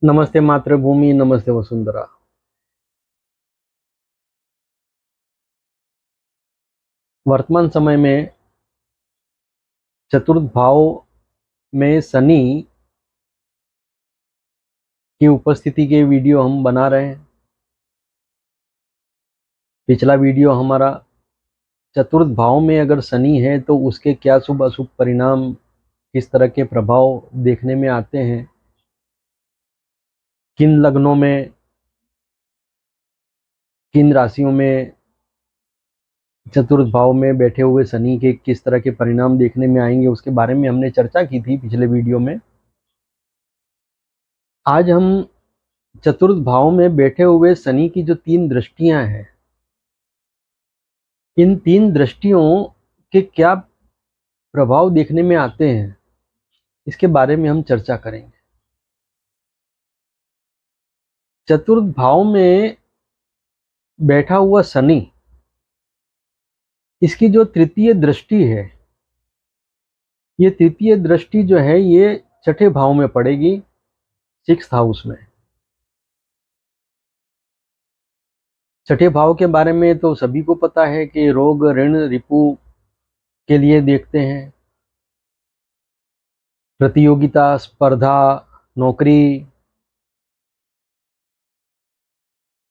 नमस्ते मातृभूमि, नमस्ते वसुंधरा। वर्तमान समय में चतुर्थ भाव में शनि की उपस्थिति के वीडियो हम बना रहे हैं। पिछला वीडियो हमारा चतुर्थ भाव में अगर शनि है तो उसके क्या शुभ अशुभ परिणाम, किस तरह के प्रभाव देखने में आते हैं, किन लग्नों में, किन राशियों में चतुर्थ भाव में बैठे हुए शनि के किस तरह के परिणाम देखने में आएंगे, उसके बारे में हमने चर्चा की थी पिछले वीडियो में। आज हम चतुर्थ भाव में बैठे हुए शनि की जो 3 दृष्टियां हैं, इन 3 दृष्टियों के क्या प्रभाव देखने में आते हैं, इसके बारे में हम चर्चा करेंगे। चतुर्थ भाव में बैठा हुआ शनि, इसकी जो तृतीय दृष्टि है, ये तृतीय दृष्टि जो है ये छठे भाव में पड़ेगी, 6th हाउस में। छठे भाव के बारे में तो सभी को पता है कि रोग, ऋण, रिपु के लिए देखते हैं। प्रतियोगिता, स्पर्धा, नौकरी,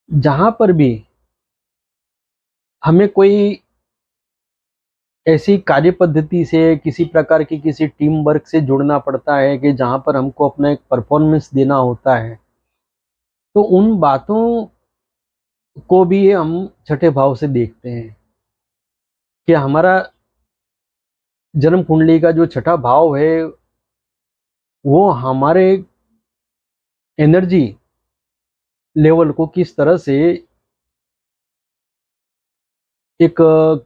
जहां पर भी हमें कोई ऐसी कार्य पद्धति से, किसी प्रकार की किसी टीम वर्क से जुड़ना पड़ता है कि जहां पर हमको अपना एक परफॉर्मेंस देना होता है, तो उन बातों को भी हम छठे भाव से देखते हैं कि हमारा जन्म कुंडली का जो छठा भाव है वो हमारे एनर्जी लेवल को किस तरह से एक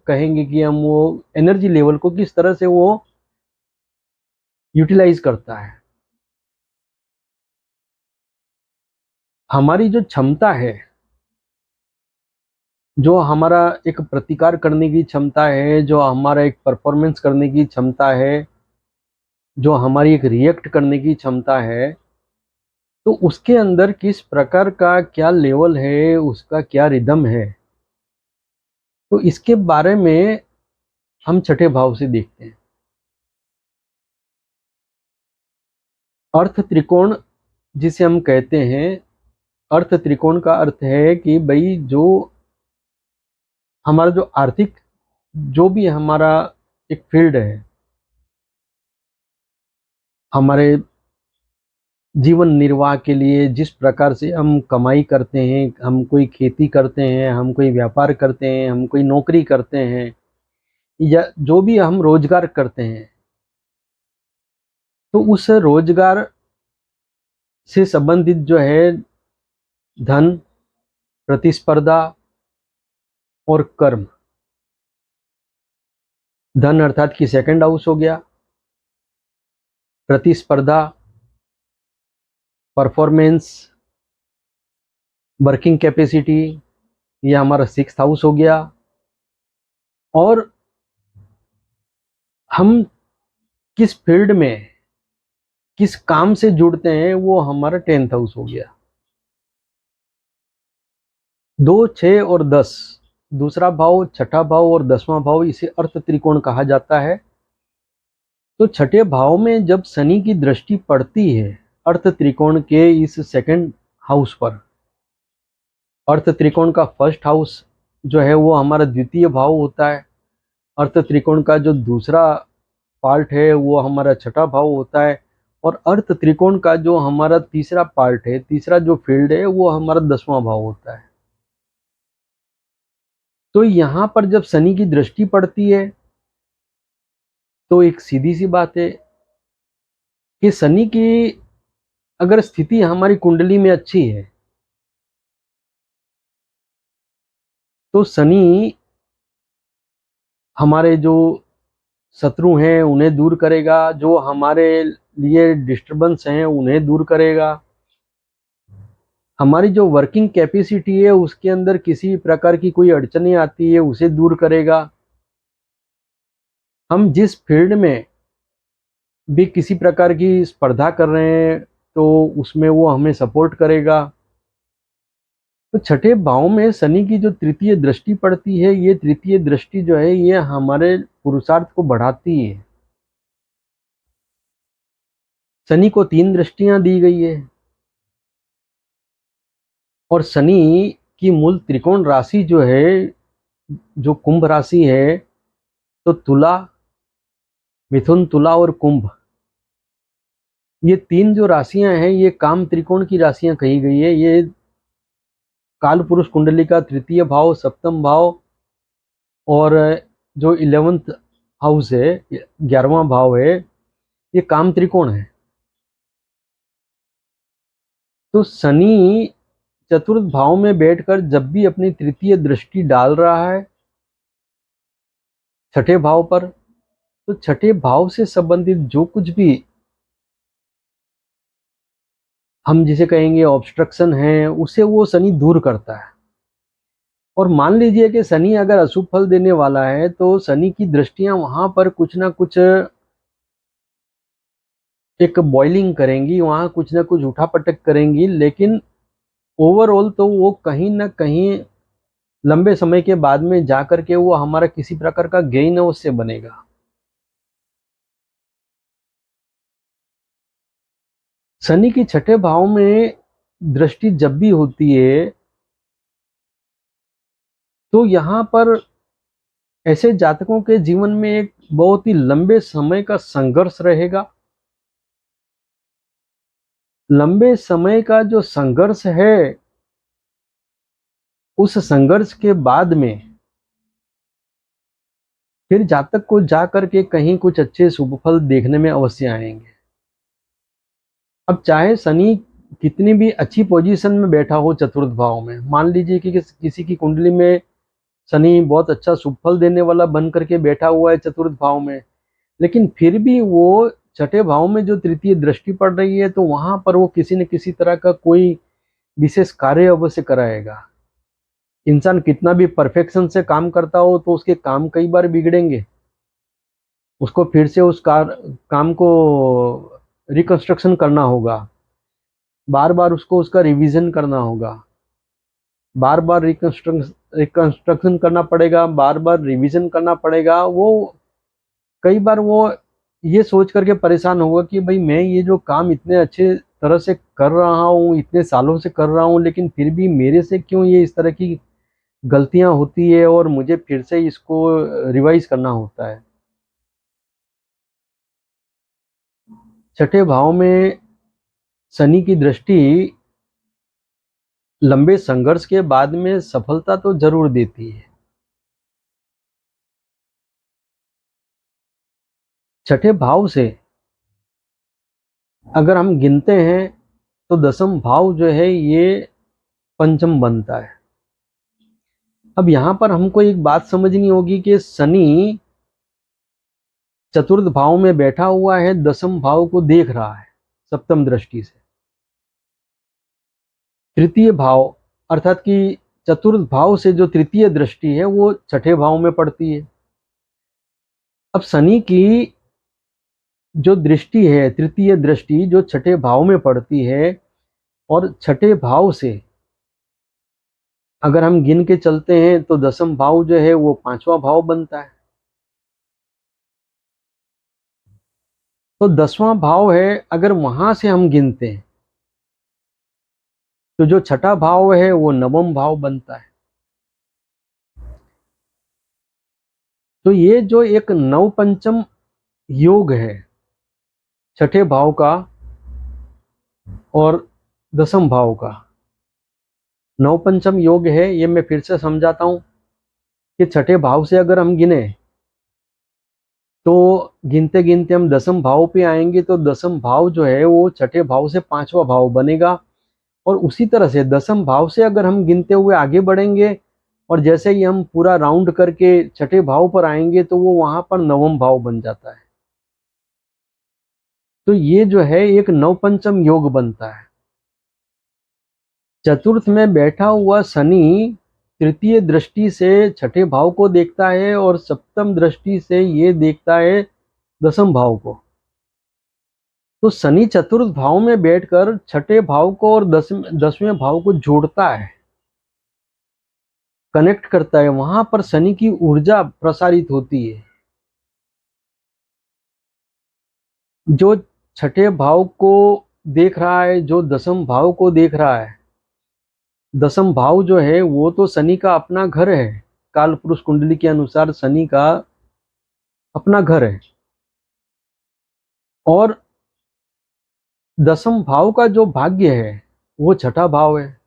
कहेंगे कि हम वो एनर्जी लेवल को किस तरह से वो यूटिलाइज करता है। हमारी जो क्षमता है, जो हमारा एक प्रतिकार करने की क्षमता है, जो हमारा एक परफॉर्मेंस करने की क्षमता है, जो हमारी एक रिएक्ट करने की क्षमता है, तो उसके अंदर किस प्रकार का क्या लेवल है, उसका क्या रिदम है, तो इसके बारे में हम छठे भाव से देखते हैं। अर्थ त्रिकोण जिसे हम कहते हैं, अर्थ त्रिकोण का अर्थ है कि भाई जो हमारा जो आर्थिक, जो भी हमारा एक फील्ड है, हमारे जीवन निर्वाह के लिए जिस प्रकार से हम कमाई करते हैं, हम कोई खेती करते हैं, हम कोई व्यापार करते हैं, हम कोई नौकरी करते हैं, या जो भी हम रोजगार करते हैं, तो उस रोजगार से संबंधित जो है धन, प्रतिस्पर्धा और कर्म। धन अर्थात कि सेकंड हाउस हो गया, प्रतिस्पर्धा, परफॉर्मेंस, वर्किंग कैपेसिटी, ये हमारा 6th हाउस हो गया, और हम किस फील्ड में किस काम से जुड़ते हैं वो हमारा 10th हाउस हो गया। 2, 6 और 10, दूसरा भाव, छठा भाव और 10वां भाव, इसे अर्थ त्रिकोण कहा जाता है। तो छठे भाव में जब शनि की दृष्टि पड़ती है अर्थ त्रिकोण के इस सेकंड हाउस पर, अर्थ त्रिकोण का फर्स्ट हाउस जो है वो हमारा द्वितीय भाव होता है, अर्थ त्रिकोण का जो दूसरा पार्ट है वो हमारा छठा भाव होता है, और अर्थ त्रिकोण का जो हमारा तीसरा पार्ट है, तीसरा जो फील्ड है, वो हमारा 10वां भाव होता है। तो यहां पर जब शनि की दृष्टि पड़ती है तो एक सीधी सी बात है कि शनि की अगर स्थिति हमारी कुंडली में अच्छी है तो शनि हमारे जो शत्रु हैं उन्हें दूर करेगा, जो हमारे लिए डिस्टर्बेंस हैं उन्हें दूर करेगा, हमारी जो वर्किंग कैपेसिटी है उसके अंदर किसी प्रकार की कोई अड़चने आती है उसे दूर करेगा। हम जिस फील्ड में भी किसी प्रकार की स्पर्धा कर रहे हैं तो उसमें वो हमें सपोर्ट करेगा। तो छठे भाव में शनि की जो तृतीय दृष्टि पड़ती है, ये तृतीय दृष्टि जो है ये हमारे पुरुषार्थ को बढ़ाती है। शनि को 3 दृष्टियां दी गई है और शनि की मूल त्रिकोण राशि जो है, जो कुंभ राशि है, तो तुला, मिथुन, तुला और कुंभ, ये 3 जो राशियां हैं ये काम त्रिकोण की राशियां कही गई है। ये काल पुरुष कुंडली का तृतीय भाव, सप्तम भाव और जो 11th हाउस है, 11वां भाव है, ये काम त्रिकोण है। तो शनि चतुर्थ भाव में बैठकर जब भी अपनी तृतीय दृष्टि डाल रहा है छठे भाव पर, तो छठे भाव से संबंधित जो कुछ भी हम जिसे कहेंगे ऑब्स्ट्रक्शन है, उसे वो शनि दूर करता है। और मान लीजिए कि शनि अगर अशुभ फल देने वाला है तो शनि की दृष्टियां वहां पर कुछ ना कुछ एक बॉइलिंग करेंगी, वहां कुछ ना कुछ उठापटक करेंगी, लेकिन ओवरऑल तो वो कहीं ना कहीं लंबे समय के बाद में जाकर के वो हमारा किसी प्रकार का गेन है उससे बनेगा। शनि की छठे भाव में दृष्टि जब भी होती है तो यहाँ पर ऐसे जातकों के जीवन में एक बहुत ही लंबे समय का संघर्ष रहेगा। लंबे समय का जो संघर्ष है, उस संघर्ष के बाद में फिर जातक को जा करके कहीं कुछ अच्छे शुभ फल देखने में अवश्य आएंगे। अब चाहे शनि कितनी भी अच्छी पोजीशन में बैठा हो चतुर्थ भाव में, मान लीजिए कि किसी की कुंडली में शनि बहुत अच्छा शुभ फल देने वाला बन करके बैठा हुआ है चतुर्थ भाव में, लेकिन फिर भी वो छठे भाव में जो तृतीय दृष्टि पड़ रही है तो वहां पर वो किसी न किसी तरह का कोई विशेष कार्य अवश्य कराएगा। इंसान कितना भी परफेक्शन से काम करता हो तो उसके काम कई बार बिगड़ेंगे, उसको फिर से उस काम को रिकंस्ट्रक्शन करना होगा, बार बार उसको उसका रिवीजन करना होगा, बार बार रिकंस्ट्रक्शन करना पड़ेगा, बार बार रिवीजन करना पड़ेगा। वो कई बार वो ये सोच करके परेशान होगा कि भाई मैं ये जो काम इतने अच्छे तरह से कर रहा हूँ, इतने सालों से कर रहा हूँ, लेकिन फिर भी मेरे से क्यों ये इस तरह की गलतियां होती है और मुझे फिर से इसको रिवाइज करना होता है। छठे भाव में शनि की दृष्टि लंबे संघर्ष के बाद में सफलता तो जरूर देती है। छठे भाव से अगर हम गिनते हैं तो दसम भाव जो है ये पंचम बनता है। अब यहां पर हमको एक बात समझनी होगी कि शनि चतुर्थ भाव में बैठा हुआ है, दसम भाव को देख रहा है सप्तम दृष्टि से। तृतीय भाव अर्थात कि चतुर्थ भाव से जो तृतीय दृष्टि है वो छठे भाव में पड़ती है। अब शनि की जो दृष्टि है, तृतीय दृष्टि जो छठे भाव में पड़ती है, और छठे भाव से अगर हम गिन के चलते हैं तो दसम भाव जो है वो पांचवा भाव बनता है। तो 10वां भाव है, अगर वहां से हम गिनते हैं तो जो छठा भाव है वो नवम भाव बनता है। तो ये जो एक नव पंचम योग है छठे भाव का और दसम भाव का, नव पंचम योग है, ये मैं फिर से समझाता हूं कि छठे भाव से अगर हम गिने तो गिनते गिनते हम दसम भाव पे आएंगे, तो दसम भाव जो है वो छठे भाव से पांचवा भाव बनेगा। और उसी तरह से दसम भाव से अगर हम गिनते हुए आगे बढ़ेंगे और जैसे ही हम पूरा राउंड करके छठे भाव पर आएंगे तो वो वहां पर नवम भाव बन जाता है। तो ये जो है एक नवपंचम योग बनता है। चतुर्थ में बैठा हुआ शनि तृतीय दृष्टि से छठे भाव को देखता है और सप्तम दृष्टि से ये देखता है दसम भाव को। तो शनि चतुर्थ भाव में बैठकर छठे भाव को और 10वें भाव को जोड़ता है, कनेक्ट करता है। वहां पर शनि की ऊर्जा प्रसारित होती है। जो छठे भाव को देख रहा है, जो दसम भाव को देख रहा है, दसम भाव जो है वो तो शनि का अपना घर है। काल पुरुष कुंडली के अनुसार शनि का अपना घर है। और दसम भाव का जो भाग्य है वो छठा भाव है,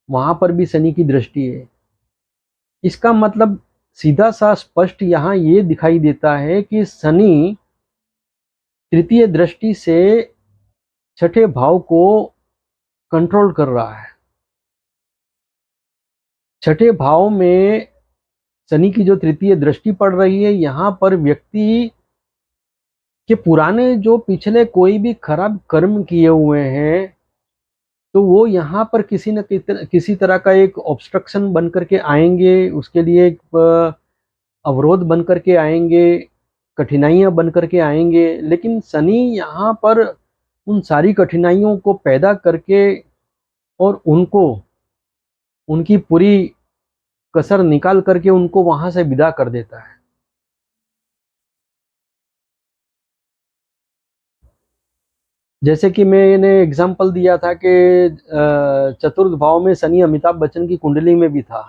वहां पर भी शनि की दृष्टि है। इसका मतलब सीधा सा स्पष्ट यहाँ ये दिखाई देता है कि शनि तृतीय दृष्टि से छठे भाव को कंट्रोल कर रहा है। छठे भाव में शनि की जो तृतीय दृष्टि पड़ रही है, यहाँ पर व्यक्ति के पुराने जो पिछले कोई भी खराब कर्म किए हुए हैं, तो वो यहाँ पर किसी तरह का एक ऑब्स्ट्रक्शन बन करके आएंगे, उसके लिए एक अवरोध बन करके आएंगे, कठिनाइयां बन करके आएंगे। लेकिन शनि यहाँ पर उन सारी कठिनाइयों को पैदा करके और उनको उनकी पूरी कसर निकाल करके उनको वहां से विदा कर देता है। जैसे कि मैंने एग्जाम्पल दिया था कि चतुर्थ भाव में शनि अमिताभ बच्चन की कुंडली में भी था।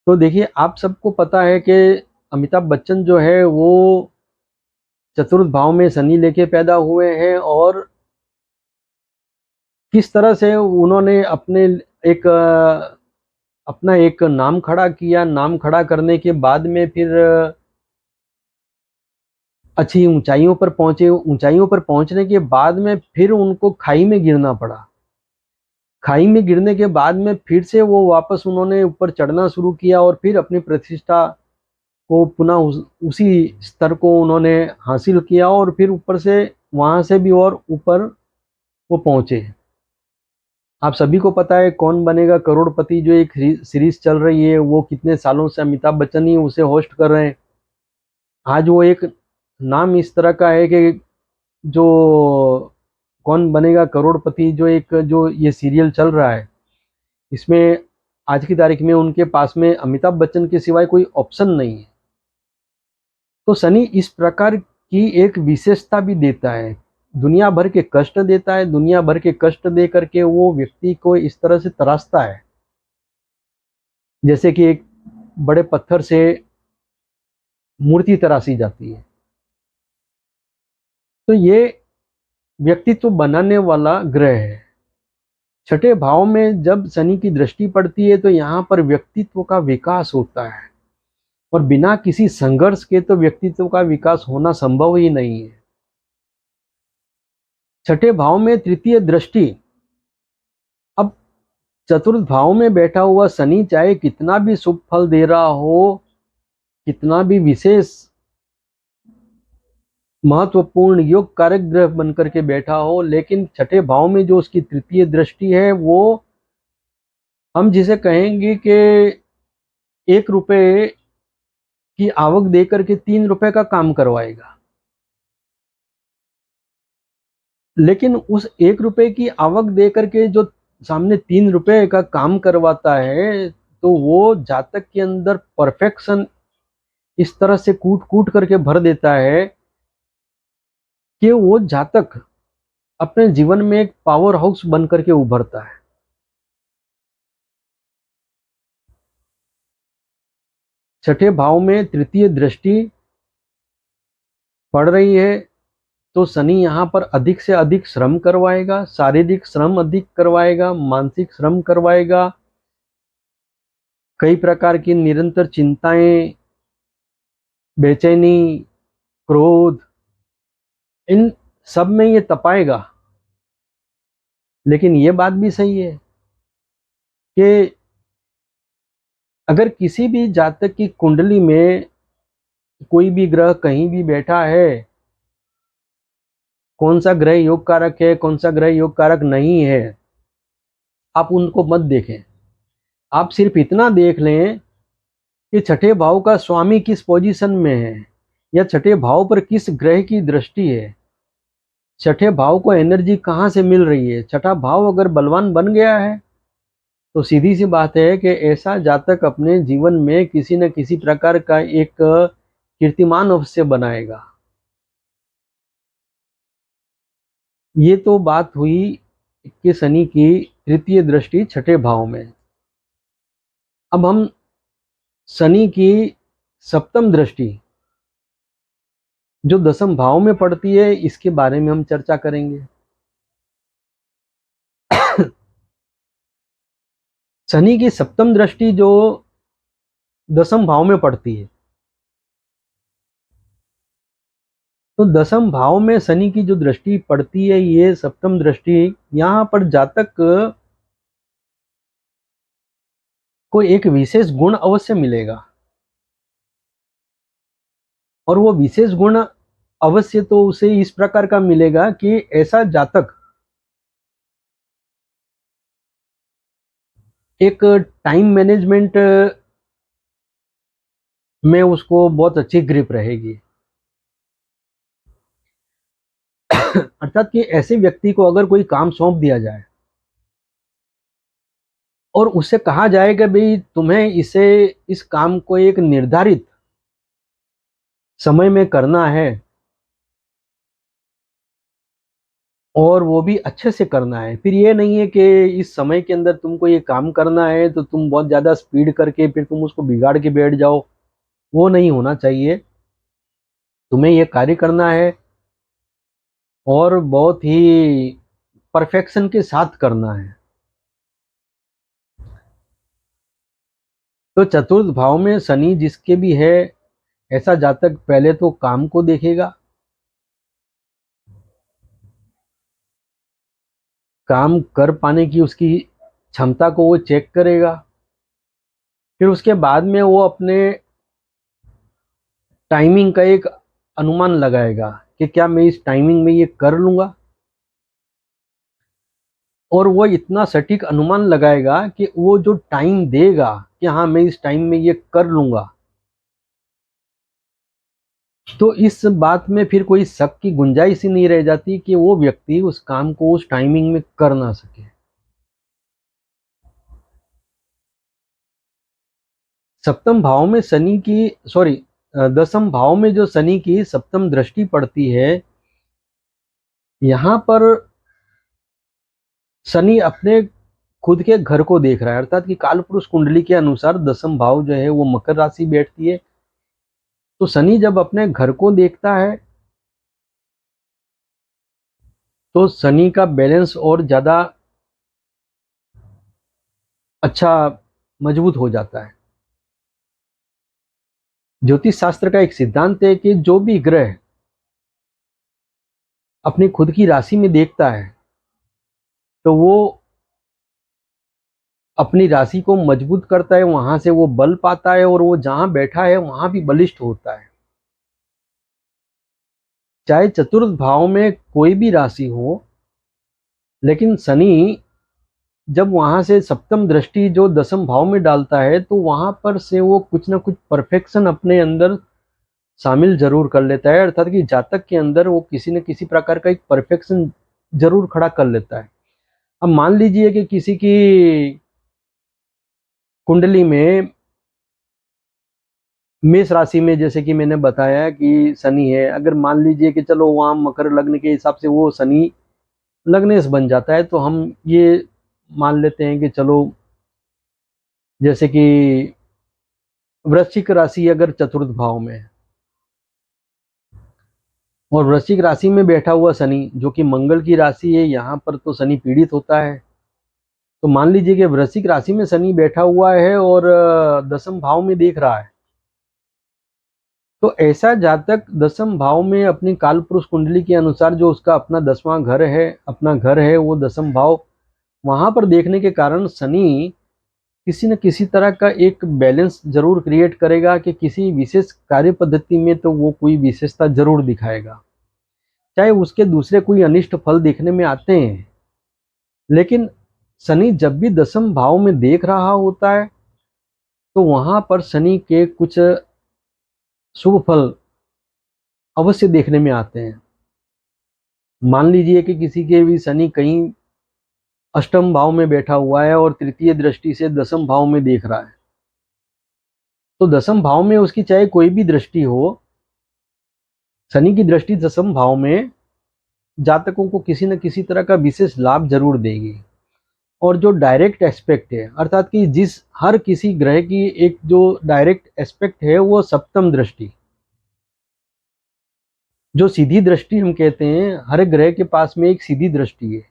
तो देखिए, आप सबको पता है कि अमिताभ बच्चन जो है वो चतुर्थ भाव में शनि लेके पैदा हुए हैं, और किस तरह से उन्होंने अपना एक नाम खड़ा किया। नाम खड़ा करने के बाद में फिर अच्छी ऊंचाइयों पर पहुंचे। ऊंचाइयों पर पहुंचने के बाद में फिर उनको खाई में गिरना पड़ा। खाई में गिरने के बाद में फिर से वो वापस उन्होंने ऊपर चढ़ना शुरू किया, और फिर अपनी प्रतिष्ठा को पुनः उसी स्तर को उन्होंने हासिल किया, और फिर ऊपर से वहां से भी और ऊपर वो पहुंचे। आप सभी को पता है कौन बनेगा करोड़पति, जो एक सीरीज चल रही है, वो कितने सालों से अमिताभ बच्चन ही उसे होस्ट कर रहे हैं। आज वो एक नाम इस तरह का है कि जो कौन बनेगा करोड़पति, जो ये सीरियल चल रहा है, इसमें आज की तारीख में उनके पास में अमिताभ बच्चन के सिवाय कोई ऑप्शन नहीं है। तो शनि इस प्रकार की एक विशेषता भी देता है, दुनिया भर के कष्ट देता है। दुनिया भर के कष्ट दे करके वो व्यक्ति को इस तरह से तराशता है, जैसे कि एक बड़े पत्थर से मूर्ति तराशी जाती है। तो ये व्यक्तित्व बनाने वाला ग्रह है। छठे भाव में जब शनि की दृष्टि पड़ती है तो यहाँ पर व्यक्तित्व का विकास होता है, और बिना किसी संघर्ष के तो व्यक्तित्व का विकास होना संभव ही नहीं है। छठे भाव में तृतीय दृष्टि, अब चतुर्थ भाव में बैठा हुआ शनि चाहे कितना भी शुभ फल दे रहा हो, कितना भी विशेष महत्वपूर्ण योग कारक ग्रह बनकर के बैठा हो, लेकिन छठे भाव में जो उसकी तृतीय दृष्टि है, वो हम जिसे कहेंगे कि 1 रुपए की आवक देकर के 3 रुपए का काम करवाएगा। लेकिन उस 1 रुपए की आवक देकर के जो सामने 3 रुपए का काम करवाता है, तो वो जातक के अंदर परफेक्शन इस तरह से कूट कूट करके भर देता है कि वो जातक अपने जीवन में एक पावर हाउस बन करके उभरता है। छठे भाव में तृतीय दृष्टि पड़ रही है तो शनि यहाँ पर अधिक से अधिक श्रम करवाएगा, शारीरिक श्रम अधिक करवाएगा, मानसिक श्रम करवाएगा। कई प्रकार की निरंतर चिंताएं, बेचैनी, क्रोध, इन सब में ये तपाएगा। लेकिन ये बात भी सही है कि अगर किसी भी जातक की कुंडली में कोई भी ग्रह कहीं भी बैठा है, कौन सा ग्रह योग कारक है, कौन सा ग्रह योग कारक नहीं है, आप उनको मत देखें। आप सिर्फ इतना देख लें कि छठे भाव का स्वामी किस पोजीशन में है, या छठे भाव पर किस ग्रह की दृष्टि है। छठे भाव को एनर्जी कहाँ से मिल रही है? छठा भाव अगर बलवान बन गया है तो सीधी सी बात है कि ऐसा जातक अपने जीवन में किसी न किसी प्रकार का एक कीर्तिमान अवश्य बनाएगा। ये तो बात हुई कि शनि की तृतीय दृष्टि छठे भाव में। अब हम शनि की सप्तम दृष्टि जो दसम भाव में पड़ती है इसके बारे में हम चर्चा करेंगे। शनि की सप्तम दृष्टि जो दसम भाव में पड़ती है, तो दसम भाव में शनि की जो दृष्टि पड़ती है, ये सप्तम दृष्टि, यहाँ पर जातक को एक विशेष गुण अवश्य मिलेगा। और वो विशेष गुण अवश्य तो उसे इस प्रकार का मिलेगा कि ऐसा जातक एक टाइम मैनेजमेंट में उसको बहुत अच्छी ग्रिप रहेगी। अर्थात कि ऐसे व्यक्ति को अगर कोई काम सौंप दिया जाए और उससे कहा जाए कि भाई तुम्हें इस काम को एक निर्धारित समय में करना है और वो भी अच्छे से करना है, फिर ये नहीं है कि इस समय के अंदर तुमको ये काम करना है तो तुम बहुत ज़्यादा स्पीड करके फिर तुम उसको बिगाड़ के बैठ जाओ, वो नहीं होना चाहिए। तुम्हें ये कार्य करना है और बहुत ही परफेक्शन के साथ करना है। तो चतुर्थ भाव में शनि जिसके भी है, ऐसा जातक पहले तो काम को देखेगा, काम कर पाने की उसकी क्षमता को वो चेक करेगा। फिर उसके बाद में वो अपने टाइमिंग का एक अनुमान लगाएगा कि क्या मैं इस टाइमिंग में ये कर लूँगा, और वो इतना सटीक अनुमान लगाएगा कि वो जो टाइम देगा कि हाँ मैं इस टाइम में ये कर लूँगा, तो इस बात में फिर कोई शक की गुंजाइश ही नहीं रह जाती कि वो व्यक्ति उस काम को उस टाइमिंग में कर ना सके। सप्तम भाव में शनि की सॉरी दसम भाव में जो शनि की सप्तम दृष्टि पड़ती है, यहाँ पर शनि अपने खुद के घर को देख रहा है। अर्थात कि कालपुरुष कुंडली के अनुसार दसम भाव जो है वो मकर राशि बैठती है। तो शनि जब अपने घर को देखता है तो शनि का बैलेंस और ज्यादा अच्छा मजबूत हो जाता है। ज्योतिष शास्त्र का एक सिद्धांत है कि जो भी ग्रह अपनी खुद की राशि में देखता है तो वो अपनी राशि को मजबूत करता है, वहां से वो बल पाता है और वो जहां बैठा है वहां भी बलिष्ठ होता है। चाहे चतुर्थ भाव में कोई भी राशि हो, लेकिन शनि जब वहां से सप्तम दृष्टि जो दसम भाव में डालता है तो वहां पर से वो कुछ ना कुछ परफेक्शन अपने अंदर शामिल जरूर कर लेता है। अर्थात कि जातक के अंदर वो किसी न किसी प्रकार का एक परफेक्शन जरूर खड़ा कर लेता है। अब मान लीजिए कि किसी की कुंडली में मेष राशि में, जैसे कि मैंने बताया कि शनि है, अगर मान लीजिए कि चलो वहाँ मकर लग्न के हिसाब से वो शनि लग्नेश बन जाता है, तो हम ये मान लेते हैं कि चलो जैसे कि वृश्चिक राशि अगर चतुर्थ भाव में है और वृश्चिक राशि में बैठा हुआ शनि जो कि मंगल की राशि है, यहाँ पर तो शनि पीड़ित होता है। तो मान लीजिए कि वृश्चिक राशि में शनि बैठा हुआ है और दसम भाव में देख रहा है, तो ऐसा जातक दसम भाव में अपनी काल पुरुष कुंडली के अनुसार जो उसका अपना 10वां घर है, अपना घर है वो दसम भाव, वहां पर देखने के कारण शनि किसी न किसी तरह का एक बैलेंस जरूर क्रिएट करेगा कि किसी विशेष कार्य पद्धति में तो वो कोई विशेषता जरूर दिखाएगा। चाहे उसके दूसरे कोई अनिष्ट फल देखने में आते हैं, लेकिन शनि जब भी दसम भाव में देख रहा होता है तो वहां पर शनि के कुछ शुभ फल अवश्य देखने में आते हैं। मान लीजिए कि किसी के भी शनि कहीं अष्टम भाव में बैठा हुआ है और तृतीय दृष्टि से दसम भाव में देख रहा है, तो दसम भाव में उसकी चाहे कोई भी दृष्टि हो, शनि की दृष्टि दसम भाव में जातकों को किसी न किसी तरह का विशेष लाभ जरूर देगी। और जो डायरेक्ट एस्पेक्ट है, अर्थात कि जिस हर किसी ग्रह की एक जो डायरेक्ट एस्पेक्ट है वो सप्तम दृष्टि, जो सीधी दृष्टि हम कहते हैं, हर ग्रह के पास में एक सीधी दृष्टि है।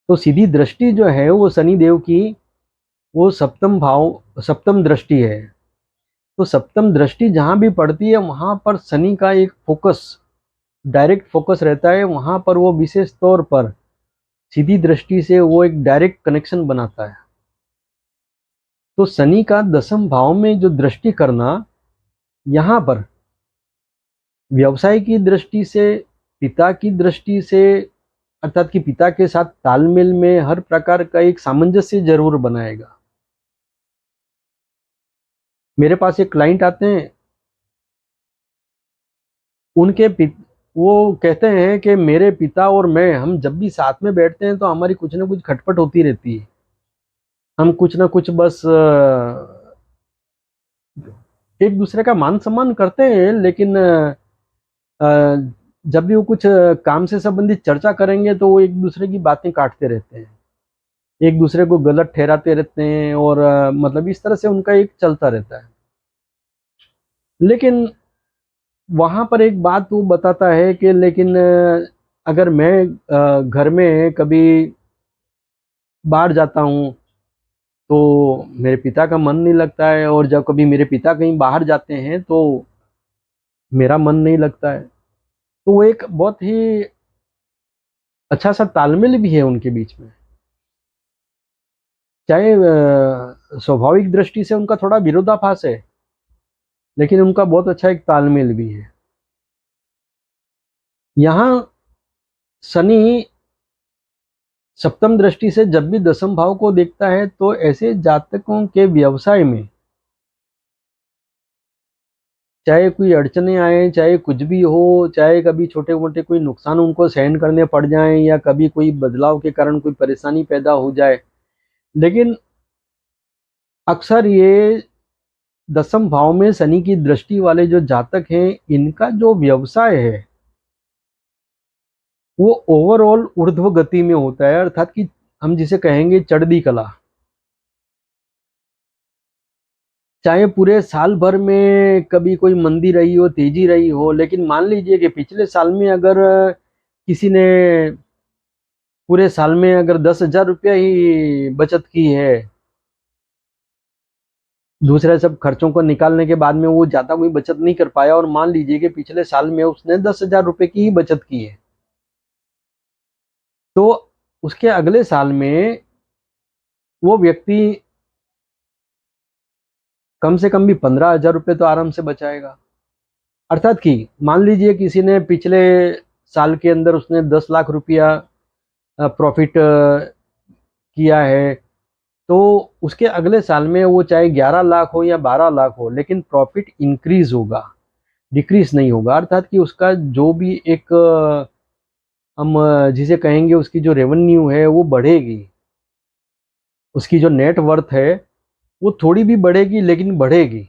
तो सीधी दृष्टि जो है वो शनि देव की, वो सप्तम दृष्टि है। तो सप्तम दृष्टि जहां भी पड़ती है वहां पर शनि का एक फोकस, डायरेक्ट फोकस रहता है, वहां पर वो विशेष तौर पर सीधी दृष्टि से वो एक डायरेक्ट कनेक्शन बनाता है। तो शनि का दसम भाव में जो दृष्टि करना, यहाँ पर व्यवसाय की दृष्टि से, पिता की दृष्टि से, अर्थात कि पिता के साथ तालमेल में हर प्रकार का एक सामंजस्य जरूर बनाएगा। मेरे पास एक क्लाइंट आते हैं, वो कहते हैं कि मेरे पिता और मैं, हम जब भी साथ में बैठते हैं तो हमारी कुछ ना कुछ खटपट होती रहती है। हम कुछ ना कुछ बस एक दूसरे का मान सम्मान करते हैं, लेकिन जब भी वो कुछ काम से संबंधित चर्चा करेंगे तो वो एक दूसरे की बातें काटते रहते हैं, एक दूसरे को गलत ठहराते रहते हैं, और मतलब इस तरह से उनका एक चलता रहता है। लेकिन वहां पर एक बात वो बताता है कि लेकिन अगर मैं घर में कभी बाहर जाता हूँ तो मेरे पिता का मन नहीं लगता है, और जब कभी मेरे पिता कहीं बाहर जाते हैं तो मेरा मन नहीं लगता है। तो वो एक बहुत ही अच्छा सा तालमेल भी है उनके बीच में। चाहे स्वाभाविक दृष्टि से उनका थोड़ा विरोधाभास है, लेकिन उनका बहुत अच्छा एक तालमेल भी है। यहाँ शनि सप्तम दृष्टि से जब भी दसम भाव को देखता है तो ऐसे जातकों के व्यवसाय में चाहे कोई अड़चने आए, चाहे कुछ भी हो, चाहे कभी छोटे मोटे कोई नुकसान उनको सहन करने पड़ जाए, या कभी कोई बदलाव के कारण कोई परेशानी पैदा हो जाए, लेकिन अक्सर ये दसम भाव में शनि की दृष्टि वाले जो जातक हैं, इनका जो व्यवसाय है वो ओवरऑल ऊर्ध्व गति में होता है, अर्थात कि हम जिसे कहेंगे चढ़ती कला। चाहे पूरे साल भर में कभी कोई मंदी रही हो, तेजी रही हो, लेकिन मान लीजिए कि पिछले साल में अगर किसी ने पूरे साल में अगर 10,000 रुपया ही बचत की है, दूसरे सब खर्चों को निकालने के बाद में वो ज्यादा कोई बचत नहीं कर पाया, और मान लीजिए कि पिछले साल में उसने 10,000 रुपये की ही बचत की है, तो उसके अगले साल में वो व्यक्ति कम से कम भी 15,000 रुपये तो आराम से बचाएगा। अर्थात कि मान लीजिए किसी ने पिछले साल के अंदर उसने 10 लाख रुपया प्रॉफिट किया है, तो उसके अगले साल में वो चाहे 11 लाख हो या 12 लाख हो, लेकिन प्रॉफिट इंक्रीज होगा, डिक्रीज नहीं होगा। अर्थात कि उसका जो भी एक हम जिसे कहेंगे उसकी जो रेवेन्यू है वो बढ़ेगी, उसकी जो नेट वर्थ है वो थोड़ी भी बढ़ेगी, लेकिन बढ़ेगी।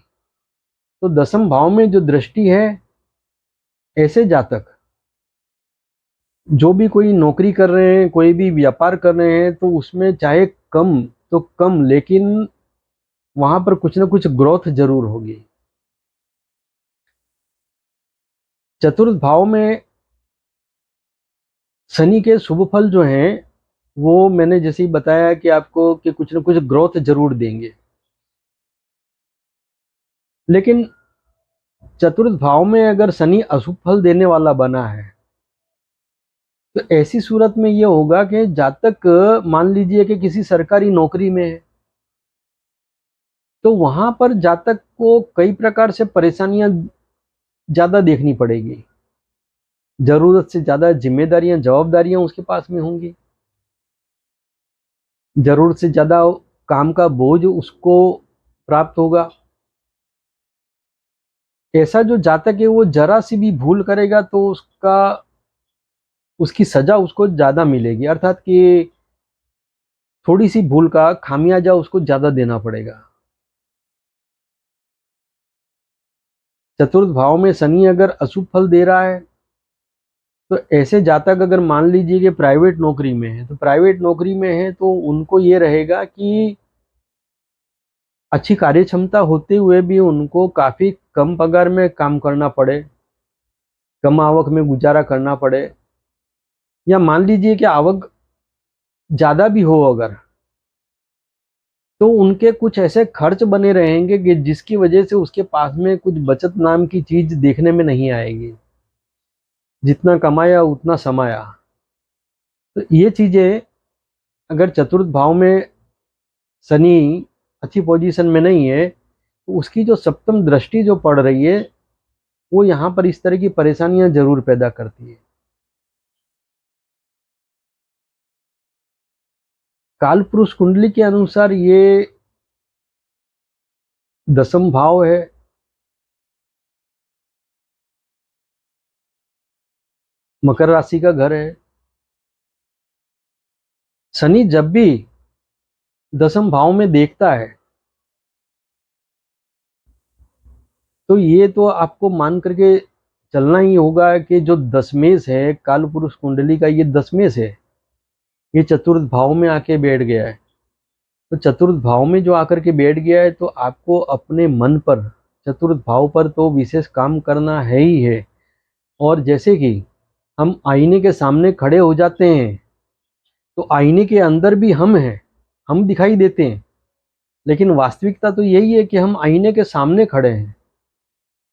तो दसम भाव में जो दृष्टि है, ऐसे जातक जो भी कोई नौकरी कर रहे हैं, कोई भी व्यापार कर रहे हैं, तो उसमें चाहे कम तो कम, लेकिन वहां पर कुछ ना कुछ ग्रोथ जरूर होगी। चतुर्थ भाव में शनि के शुभ फल जो हैं, वो मैंने जैसे ही बताया कि आपको कि कुछ ना कुछ ग्रोथ जरूर देंगे। लेकिन चतुर्थ भाव में अगर शनि अशुभ फल देने वाला बना है, तो ऐसी सूरत में ये होगा कि जातक मान लीजिए कि किसी सरकारी नौकरी में है, तो वहां पर जातक को कई प्रकार से परेशानियां ज्यादा देखनी पड़ेगी, जरूरत से ज्यादा जिम्मेदारियां, जवाबदारियां उसके पास में होंगी, जरूरत से ज्यादा काम का बोझ उसको प्राप्त होगा। ऐसा जो जातक है वो जरा सी भी भूल करेगा तो उसका उसकी सजा उसको ज़्यादा मिलेगी, अर्थात कि थोड़ी सी भूल का खामियाजा उसको ज़्यादा देना पड़ेगा। चतुर्थ भाव में शनि अगर अशुभ फल दे रहा है तो ऐसे जातक अगर मान लीजिए कि प्राइवेट नौकरी में है, तो प्राइवेट नौकरी में है तो उनको ये रहेगा कि अच्छी कार्य क्षमता होते हुए भी उनको काफ़ी कम पगार में काम करना पड़े, कम आवक में गुजारा करना पड़े, या मान लीजिए कि आवक ज़्यादा भी हो अगर, तो उनके कुछ ऐसे खर्च बने रहेंगे कि जिसकी वजह से उसके पास में कुछ बचत नाम की चीज़ देखने में नहीं आएगी, जितना कमाया उतना समाया। तो ये चीज़ें अगर चतुर्थ भाव में शनि अच्छी पोजीशन में नहीं है तो उसकी जो सप्तम दृष्टि जो पड़ रही है वो यहाँ पर इस तरह की परेशानियां जरूर पैदा करती है। काल पुरुष कुंडली के अनुसार ये दसम भाव है, मकर राशि का घर है। शनि जब भी दसम भाव में देखता है तो ये तो आपको मान करके चलना ही होगा कि जो दशमेश है काल पुरुष कुंडली का, ये दशमेश है, ये चतुर्थ भाव में आके बैठ गया है। तो चतुर्थ भाव में जो आकर के बैठ गया है तो आपको अपने मन पर, चतुर्थ भाव पर तो विशेष काम करना है ही है। और जैसे कि हम आईने के सामने खड़े हो जाते हैं तो आईने के अंदर भी हम हैं, हम दिखाई देते हैं, लेकिन वास्तविकता तो यही है कि हम आईने के सामने खड़े हैं।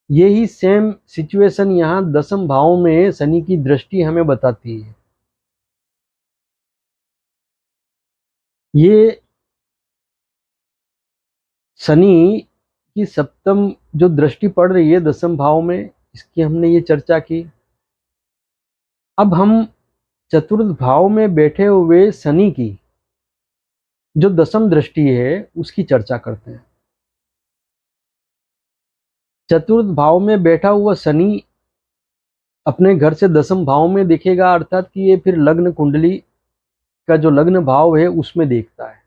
यही सेम सिचुएशन यहाँ दसम भाव में शनि की दृष्टि हमें बताती है। ये शनि की सप्तम जो दृष्टि पड़ रही है दसम भाव में, इसकी हमने ये चर्चा की। अब हम चतुर्थ भाव में बैठे हुए शनि की जो दसम दृष्टि है उसकी चर्चा करते हैं। चतुर्थ भाव में बैठा हुआ शनि अपने घर से दसम भाव में देखेगा, अर्थात कि ये फिर लग्न कुंडली का जो लग्न भाव है उसमें देखता है।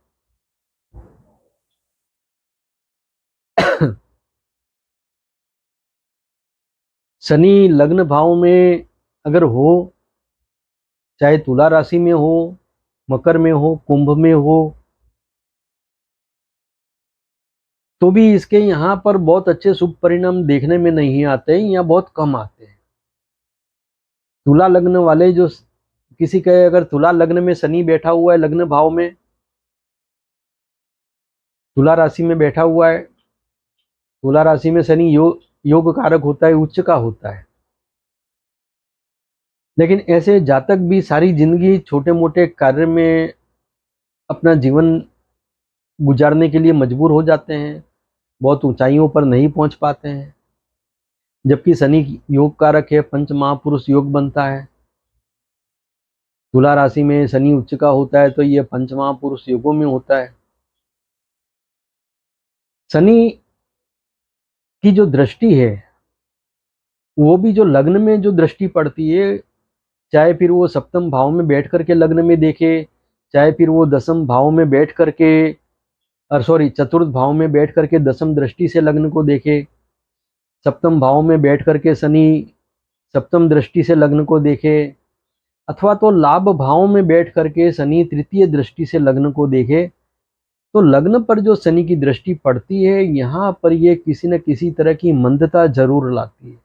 शनि लग्न भाव में अगर हो, चाहे तुला राशि में हो, मकर में हो, कुंभ में हो, तो भी इसके यहाँ पर बहुत अच्छे शुभ परिणाम देखने में नहीं आते हैं या बहुत कम आते हैं। तुला लग्न वाले जो किसी के अगर तुला लग्न में शनि बैठा हुआ है, लग्न भाव में तुला राशि में बैठा हुआ है, तुला राशि में शनि योग कारक होता है, उच्च का होता है, लेकिन ऐसे जातक भी सारी जिंदगी छोटे मोटे कार्य में अपना जीवन गुजारने के लिए मजबूर हो जाते हैं, बहुत ऊंचाइयों पर नहीं पहुंच पाते हैं। जबकि शनि योग कारक है, पंच महापुरुष योग बनता है। तुला राशि में शनि उच्च का होता है तो ये पंच महापुरुष योगों में होता है। शनि की जो दृष्टि है वो भी जो लग्न में जो दृष्टि पड़ती है, चाहे फिर वो सप्तम भाव में बैठ करके लग्न में देखे, चाहे फिर वो दसम भाव में बैठ करके, और सॉरी चतुर्थ भाव में बैठ करके दसम दृष्टि से लग्न को देखे, सप्तम भाव में बैठ करके शनि सप्तम दृष्टि से लग्न को देखे, अथवा तो लाभ भाव में बैठ करके शनि तृतीय दृष्टि से लग्न को देखे, तो लग्न पर जो शनि की दृष्टि पड़ती है यहाँ पर ये किसी न किसी तरह की मंदता जरूर लाती है।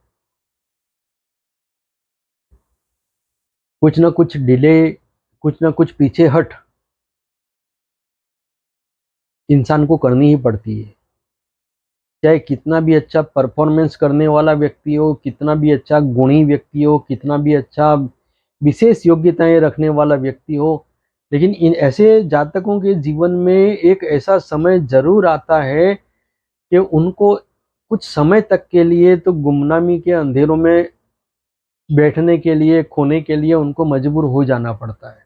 कुछ न कुछ डिले, कुछ न कुछ पीछे हट इंसान को करनी ही पड़ती है। चाहे कितना भी अच्छा परफॉर्मेंस करने वाला व्यक्ति हो, कितना भी अच्छा गुणी व्यक्ति हो, कितना भी अच्छा विशेष योग्यताएं रखने वाला व्यक्ति हो, लेकिन इन ऐसे जातकों के जीवन में एक ऐसा समय जरूर आता है कि उनको कुछ समय तक के लिए तो गुमनामी के अंधेरों में बैठने के लिए, खोने के लिए उनको मजबूर हो जाना पड़ता है।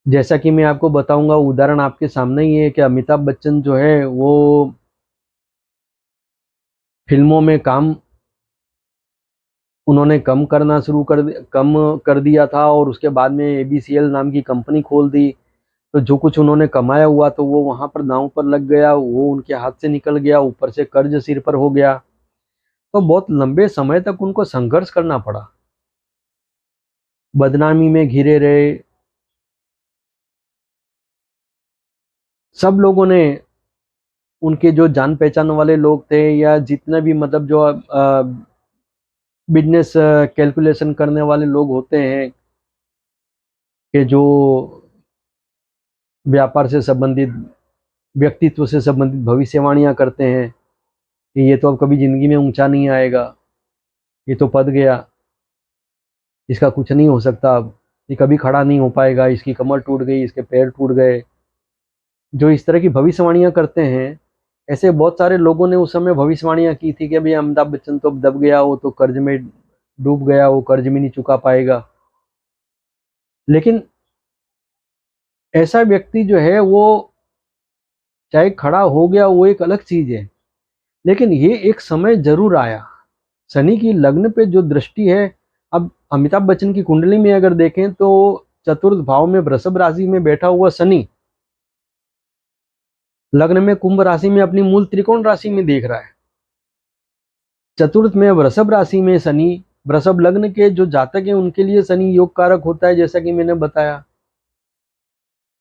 जैसा कि मैं आपको बताऊंगा, उदाहरण आपके सामने ही है कि अमिताभ बच्चन जो है वो फिल्मों में काम उन्होंने कम कर दिया था और उसके बाद में एबीसीएल नाम की कंपनी खोल दी। तो जो कुछ उन्होंने कमाया हुआ तो वो वहां पर दांव पर लग गया, वो उनके हाथ से निकल गया, ऊपर से कर्ज सिर पर हो गया। तो बहुत लंबे समय तक उनको संघर्ष करना पड़ा, बदनामी में घिरे रहे। सब लोगों ने, उनके जो जान पहचान वाले लोग थे या जितने भी मतलब जो बिजनेस कैलकुलेशन करने वाले लोग होते हैं, कि जो व्यापार से संबंधित, व्यक्तित्व से संबंधित भविष्यवाणियां करते हैं कि ये तो अब कभी जिंदगी में ऊंचा नहीं आएगा, ये तो पद गया, इसका कुछ नहीं हो सकता, अब ये कभी खड़ा नहीं हो पाएगा, इसकी कमर टूट गई, इसके पैर टूट गए, जो इस तरह की भविष्यवाणियां करते हैं। ऐसे बहुत सारे लोगों ने उस समय भविष्यवाणियां की थी कि अभी अमिताभ बच्चन तो अब दब गया, वो तो कर्ज में डूब गया, वो कर्ज भी नहीं चुका पाएगा। लेकिन ऐसा व्यक्ति जो है वो चाहे खड़ा हो गया, वो एक अलग चीज है, लेकिन ये एक समय जरूर आया। शनि की लग्न पे जो दृष्टि है, अब अमिताभ बच्चन की कुंडली में अगर देखें तो चतुर्थ भाव में वृषभ राशि में बैठा हुआ शनि लग्न में कुंभ राशि में अपनी मूल त्रिकोण राशि में देख रहा है। चतुर्थ में वृषभ राशि में शनि, वृषभ लग्न के जो जातक हैं उनके लिए शनि योग कारक होता है, जैसा कि मैंने बताया।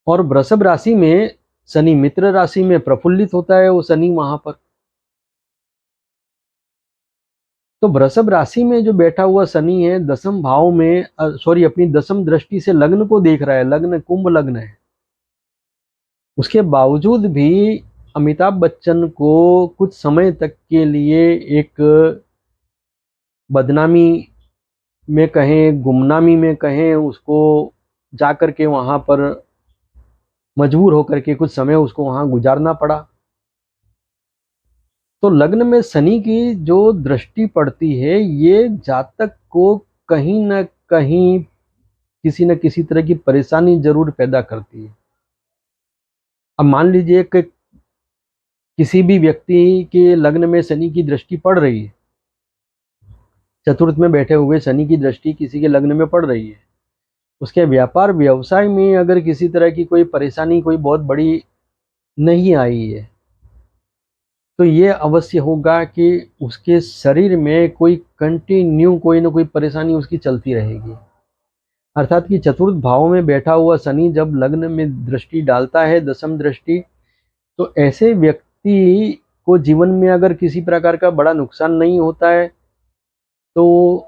और वृषभ राशि में शनि मित्र राशि में प्रफुल्लित होता है वो शनि वहां पर। तो वृषभ राशि में जो बैठा हुआ शनि है, दसम भाव में सॉरी अपनी दसम दृष्टि से लग्न को देख रहा है, लग्न कुंभ लग्न है। उसके बावजूद भी अमिताभ बच्चन को कुछ समय तक के लिए एक बदनामी में कहें, गुमनामी में कहें, उसको जाकर के वहां पर मजबूर होकर के कुछ समय उसको वहां गुजारना पड़ा। तो लग्न में शनि की जो दृष्टि पड़ती है, ये जातक को कहीं ना कहीं किसी न किसी तरह की परेशानी जरूर पैदा करती है। अब मान लीजिए कि किसी भी व्यक्ति के लग्न में शनि की दृष्टि पड़ रही है, चतुर्थ में बैठे हुए शनि की दृष्टि किसी के लग्न में पड़ रही है, उसके व्यापार व्यवसाय में अगर किसी तरह की कोई परेशानी कोई बहुत बड़ी नहीं आई है, तो ये अवश्य होगा कि उसके शरीर में कोई कंटिन्यू कोई ना कोई परेशानी उसकी चलती रहेगी। अर्थात कि चतुर्थ भाव में बैठा हुआ शनि जब लग्न में दृष्टि डालता है, दसम दृष्टि, तो ऐसे व्यक्ति को जीवन में अगर किसी प्रकार का बड़ा नुकसान नहीं होता है, तो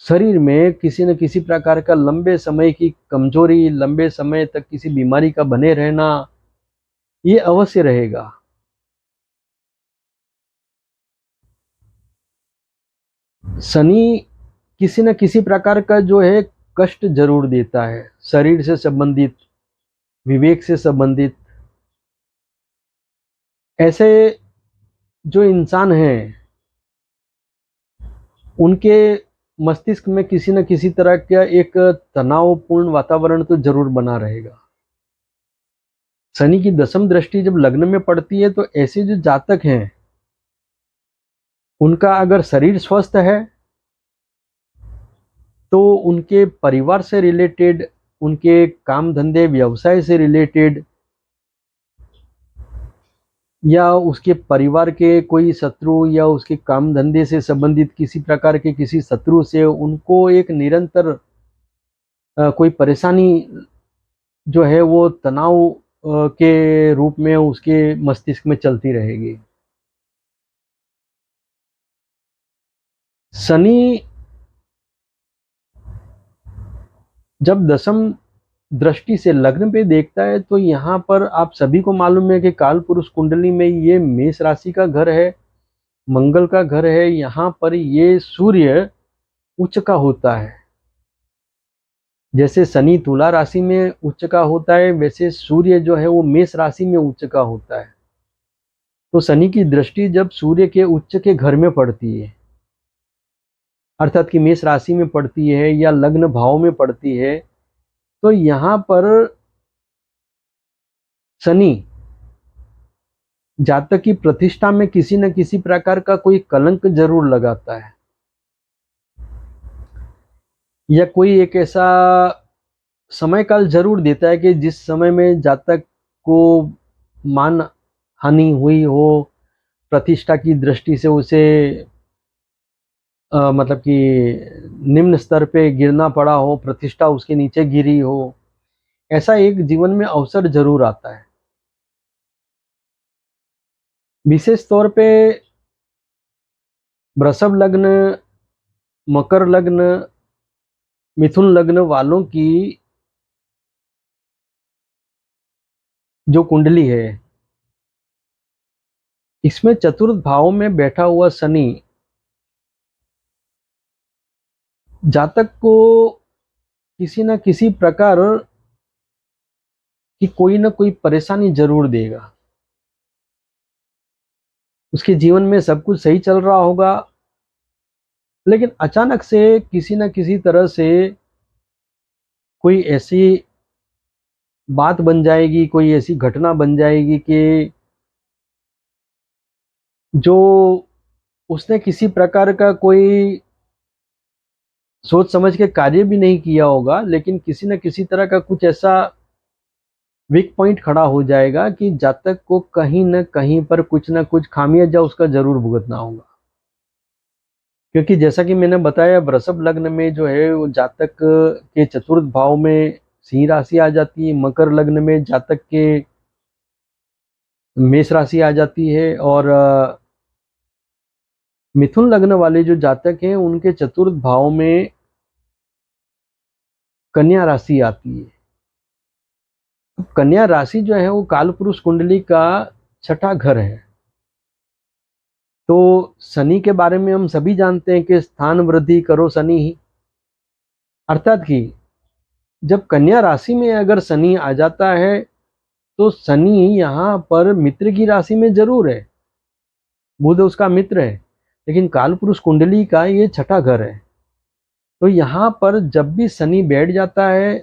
शरीर में किसी न किसी प्रकार का लंबे समय की कमजोरी, लंबे समय तक किसी बीमारी का बने रहना, ये अवश्य रहेगा। शनि किसी न किसी प्रकार का जो है कष्ट जरूर देता है, शरीर से संबंधित, विवेक से संबंधित। ऐसे जो इंसान हैं उनके मस्तिष्क में किसी न किसी तरह का एक तनावपूर्ण वातावरण तो जरूर बना रहेगा। शनि की दसम दृष्टि जब लग्न में पड़ती है तो ऐसे जो जातक हैं उनका अगर शरीर स्वस्थ है तो उनके परिवार से रिलेटेड, उनके काम धंधे व्यवसाय से रिलेटेड, या उसके परिवार के कोई शत्रु या उसके काम धंधे से संबंधित किसी प्रकार के किसी शत्रु से उनको एक निरंतर कोई परेशानी जो है वो तनाव के रूप में उसके मस्तिष्क में चलती रहेगी। शनि जब दसम दृष्टि से लग्न पे देखता है तो यहाँ पर आप सभी को मालूम है कि काल पुरुष कुंडली में ये मेष राशि का घर है, मंगल का घर है। यहाँ पर ये सूर्य उच्च का होता है। जैसे शनि तुला राशि में उच्च का होता है, वैसे सूर्य जो है वो मेष राशि में उच्च का होता है। तो शनि की दृष्टि जब सूर्य के उच्च के घर में पड़ती है, अर्थात कि मेष राशि में पड़ती है या लग्न भाव में पड़ती है, तो यहाँ पर शनि जातक की प्रतिष्ठा में किसी न किसी प्रकार का कोई कलंक जरूर लगाता है। या कोई एक ऐसा समय काल जरूर देता है कि जिस समय में जातक को मान हानि हुई हो, प्रतिष्ठा की दृष्टि से उसे मतलब कि निम्न स्तर पे गिरना पड़ा हो, प्रतिष्ठा उसके नीचे गिरी हो, ऐसा एक जीवन में अवसर जरूर आता है। विशेष तौर पे वृषभ लग्न, मकर लग्न, मिथुन लग्न वालों की जो कुंडली है, इसमें चतुर्थ भाव में बैठा हुआ शनि जातक को किसी न किसी प्रकार की कोई ना कोई परेशानी जरूर देगा। उसके जीवन में सब कुछ सही चल रहा होगा, लेकिन अचानक से किसी न किसी तरह से कोई ऐसी बात बन जाएगी, कोई ऐसी घटना बन जाएगी कि जो उसने किसी प्रकार का कोई सोच समझ के कार्य भी नहीं किया होगा, लेकिन किसी न किसी तरह का कुछ ऐसा वीक पॉइंट खड़ा हो जाएगा कि जातक को कहीं न कहीं पर कुछ न कुछ खामियाजा उसका जरूर भुगतना होगा। क्योंकि जैसा कि मैंने बताया, वृषभ लग्न में जो है वो जातक के चतुर्थ भाव में सिंह राशि आ जाती है, मकर लग्न में जातक के मेष राशि आ जाती है, और मिथुन लग्न वाले जो जातक हैं उनके चतुर्थ भाव में कन्या राशि आती है। कन्या राशि जो है वो कालपुरुष कुंडली का छठा घर है। तो शनि के बारे में हम सभी जानते हैं कि स्थान वृद्धि करो शनि ही, अर्थात कि जब कन्या राशि में अगर शनि आ जाता है तो शनि यहाँ पर मित्र की राशि में जरूर है, बुध उसका मित्र है, लेकिन कालपुरुष कुंडली का ये छठा घर है। तो यहाँ पर जब भी शनि बैठ जाता है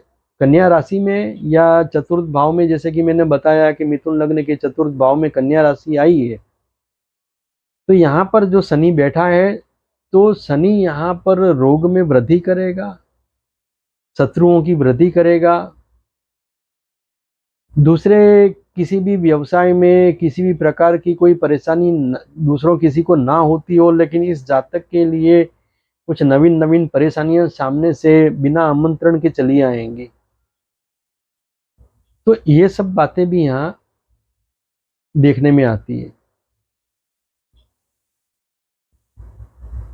कन्या राशि में या चतुर्थ भाव में, जैसे कि मैंने बताया कि मिथुन लग्न के चतुर्थ भाव में कन्या राशि आई है, तो यहाँ पर जो शनि बैठा है तो शनि यहाँ पर रोग में वृद्धि करेगा, शत्रुओं की वृद्धि करेगा, दूसरे किसी भी व्यवसाय में किसी भी प्रकार की कोई परेशानी दूसरों किसी को ना होती हो, लेकिन इस जातक के लिए कुछ नवीन नवीन परेशानियां सामने से बिना आमंत्रण के चली आएंगी। तो ये सब बातें भी यहाँ देखने में आती है।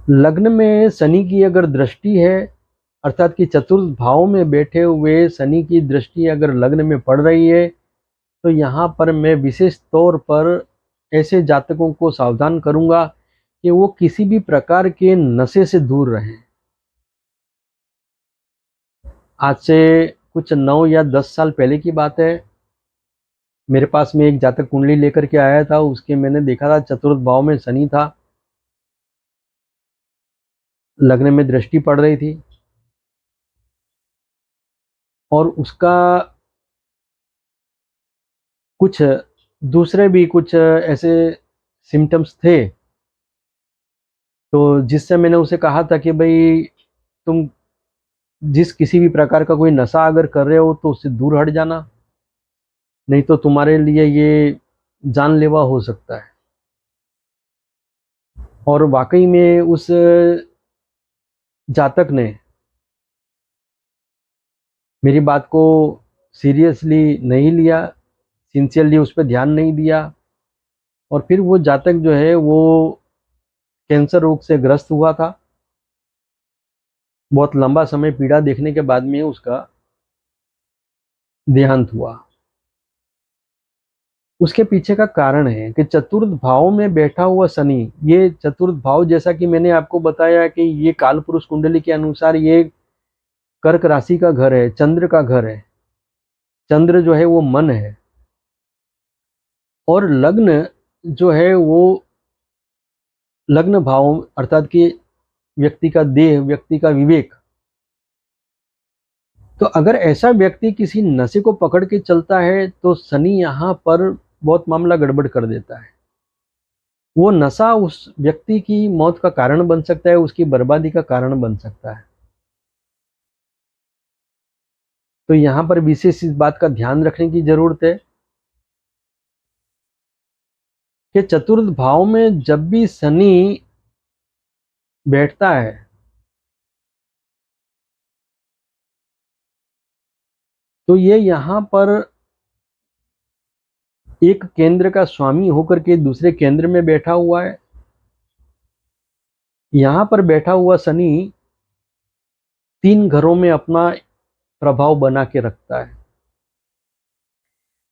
लग्न में शनि की अगर दृष्टि है, अर्थात कि चतुर्थ भाव में बैठे हुए शनि की दृष्टि अगर लग्न में पड़ रही है, तो यहाँ पर मैं विशेष तौर पर ऐसे जातकों को सावधान करूंगा कि वो किसी भी प्रकार के नशे से दूर रहें। आज से कुछ 9 या 10 साल पहले की बात है, मेरे पास में एक जातक कुंडली लेकर के आया था, उसके मैंने देखा था चतुर्थ भाव में शनि था, लग्न में दृष्टि पड़ रही थी, और उसका कुछ दूसरे भी कुछ ऐसे सिम्टम्स थे। तो जिससे मैंने उसे कहा था कि भाई तुम जिस किसी भी प्रकार का कोई नशा अगर कर रहे हो तो उससे दूर हट जाना, नहीं तो तुम्हारे लिए ये जानलेवा हो सकता है। और वाकई में उस जातक ने मेरी बात को सीरियसली नहीं लिया, सिंसियरली उस पर ध्यान नहीं दिया, और फिर वो जातक जो है वो कैंसर रोग से ग्रस्त हुआ था। बहुत लंबा समय पीड़ा देखने के बाद में उसका देहांत हुआ। उसके पीछे का कारण है कि चतुर्थ भाव में बैठा हुआ शनि, ये चतुर्थ भाव जैसा कि मैंने आपको बताया कि ये कालपुरुष कुंडली के अनुसार ये कर्क राशि का घर है, चंद्र का घर है। चंद्र जो है वो मन है, और लग्न जो है वो लग्न भाव अर्थात कि व्यक्ति का देह, व्यक्ति का विवेक। तो अगर ऐसा व्यक्ति किसी नशे को पकड़ के चलता है तो शनि यहाँ पर बहुत मामला गड़बड़ कर देता है। वो नशा उस व्यक्ति की मौत का कारण बन सकता है, उसकी बर्बादी का कारण बन सकता है। तो यहाँ पर विशेष इस बात का ध्यान रखने की जरूरत है कि चतुर्थ भाव में जब भी शनि बैठता है तो ये यहाँ पर एक केंद्र का स्वामी होकर के दूसरे केंद्र में बैठा हुआ है। यहाँ पर बैठा हुआ शनि 3 घरों में अपना प्रभाव बना के रखता है।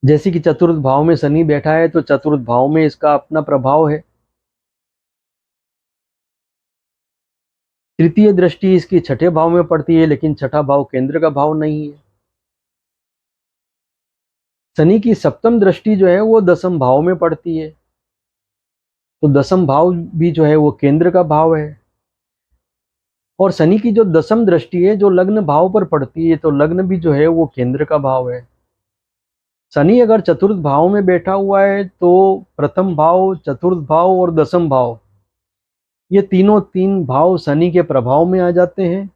जैसे कि चतुर्थ भाव में शनि बैठा है तो चतुर्थ भाव में इसका अपना प्रभाव है। तृतीय दृष्टि इसकी छठे भाव में पड़ती है, लेकिन छठा भाव केंद्र का भाव नहीं है। शनि की सप्तम दृष्टि जो है वो दसम भाव में पड़ती है, तो दसम भाव भी जो है वो केंद्र का भाव है। और शनि की जो दसम दृष्टि है जो लग्न भाव पर पड़ती है, तो लग्न भी जो है वो केंद्र का भाव है। शनि अगर चतुर्थ भाव में बैठा हुआ है तो प्रथम भाव, चतुर्थ भाव और दसम भाव, ये तीनों 3 भाव शनि के प्रभाव में आ जाते हैं।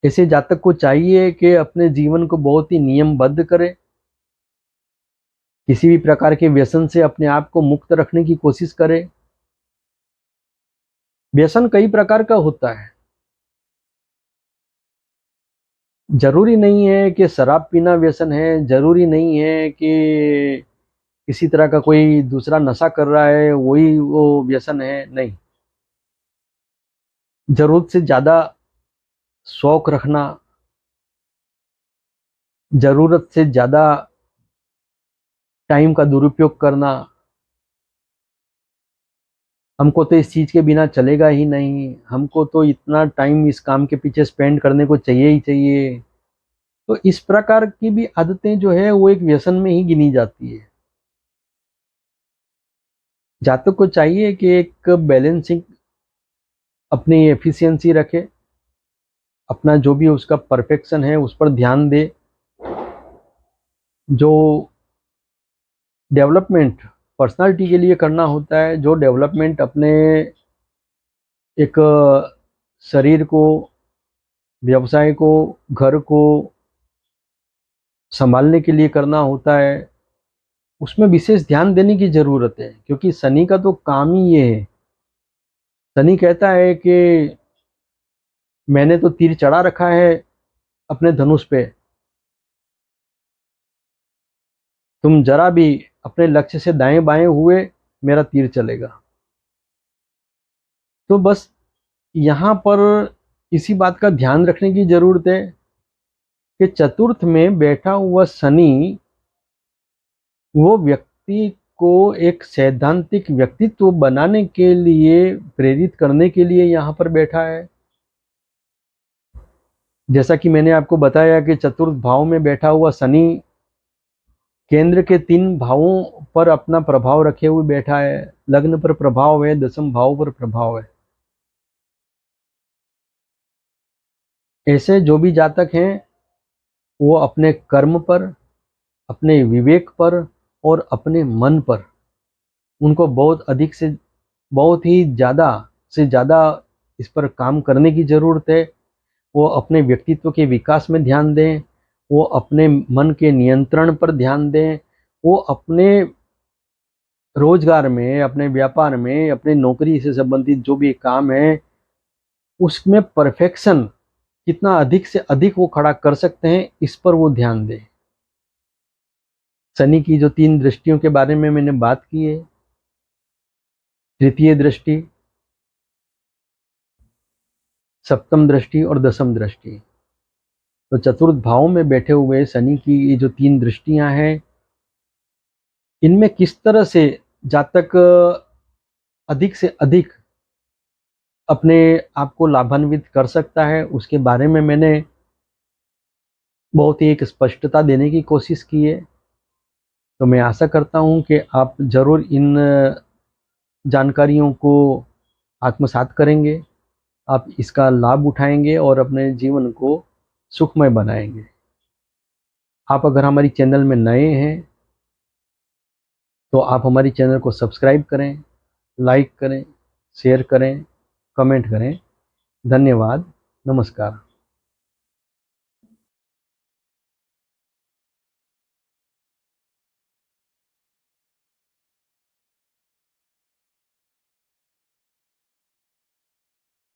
ऐसे जातक को चाहिए कि अपने जीवन को बहुत ही नियमबद्ध करे, किसी भी प्रकार के व्यसन से अपने आप को मुक्त रखने की कोशिश करे। व्यसन कई प्रकार का होता है। जरूरी नहीं है कि शराब पीना व्यसन है, जरूरी नहीं है कि किसी तरह का कोई दूसरा नशा कर रहा है वही वो व्यसन है, नहीं। जरूरत से ज्यादा शौक रखना, जरूरत से ज्यादा टाइम का दुरुपयोग करना, हमको तो इस चीज के बिना चलेगा ही नहीं, हमको तो इतना टाइम इस काम के पीछे स्पेंड करने को चाहिए ही चाहिए, तो इस प्रकार की भी आदतें जो है वो एक व्यसन में ही गिनी जाती है। जातक को चाहिए कि एक बैलेंसिंग अपनी एफिशिएंसी रखे, अपना जो भी उसका परफेक्शन है उस पर ध्यान दे। जो डेवलपमेंट पर्सनालिटी के लिए करना होता है, जो डेवलपमेंट अपने एक शरीर को, व्यवसाय को, घर को संभालने के लिए करना होता है, उसमें विशेष ध्यान देने की जरूरत है। क्योंकि शनि का तो काम ही ये है। शनि कहता है कि मैंने तो तीर चढ़ा रखा है अपने धनुष पे, तुम जरा भी अपने लक्ष्य से दाएं बाएं हुए मेरा तीर चलेगा। तो बस यहाँ पर इसी बात का ध्यान रखने की जरूरत है कि चतुर्थ में बैठा हुआ शनि वो व्यक्ति को एक सैद्धांतिक व्यक्तित्व बनाने के लिए, प्रेरित करने के लिए यहाँ पर बैठा है। जैसा कि मैंने आपको बताया कि चतुर्थ भाव में बैठा हुआ शनि केंद्र के 3 भावों पर अपना प्रभाव रखे हुए बैठा है। लग्न पर प्रभाव है, दसम भाव पर प्रभाव है। ऐसे जो भी जातक हैं वो अपने कर्म पर, अपने विवेक पर और अपने मन पर, उनको बहुत ही ज़्यादा से ज़्यादा इस पर काम करने की ज़रूरत है। वो अपने व्यक्तित्व के विकास में ध्यान दें, वो अपने मन के नियंत्रण पर ध्यान दें, वो अपने रोजगार में, अपने व्यापार में, अपने नौकरी से संबंधित जो भी काम है उसमें परफेक्शन कितना अधिक से अधिक वो खड़ा कर सकते हैं, इस पर वो ध्यान दें। शनि की जो 3 दृष्टियों के बारे में मैंने बात की है, तृतीय दृष्टि, सप्तम दृष्टि और दसम दृष्टि, तो चतुर्थ भाव में बैठे हुए शनि की ये जो 3 दृष्टियां हैं, इनमें किस तरह से जातक अधिक से अधिक अपने आप को लाभान्वित कर सकता है, उसके बारे में मैंने बहुत ही एक स्पष्टता देने की कोशिश की है। तो मैं आशा करता हूँ कि आप ज़रूर इन जानकारियों को आत्मसात करेंगे, आप इसका लाभ उठाएंगे और अपने जीवन को सुखमय बनाएंगे। आप अगर हमारी चैनल में नए हैं तो आप हमारी चैनल को सब्सक्राइब करें, लाइक करें, शेयर करें, कमेंट करें। धन्यवाद। नमस्कार।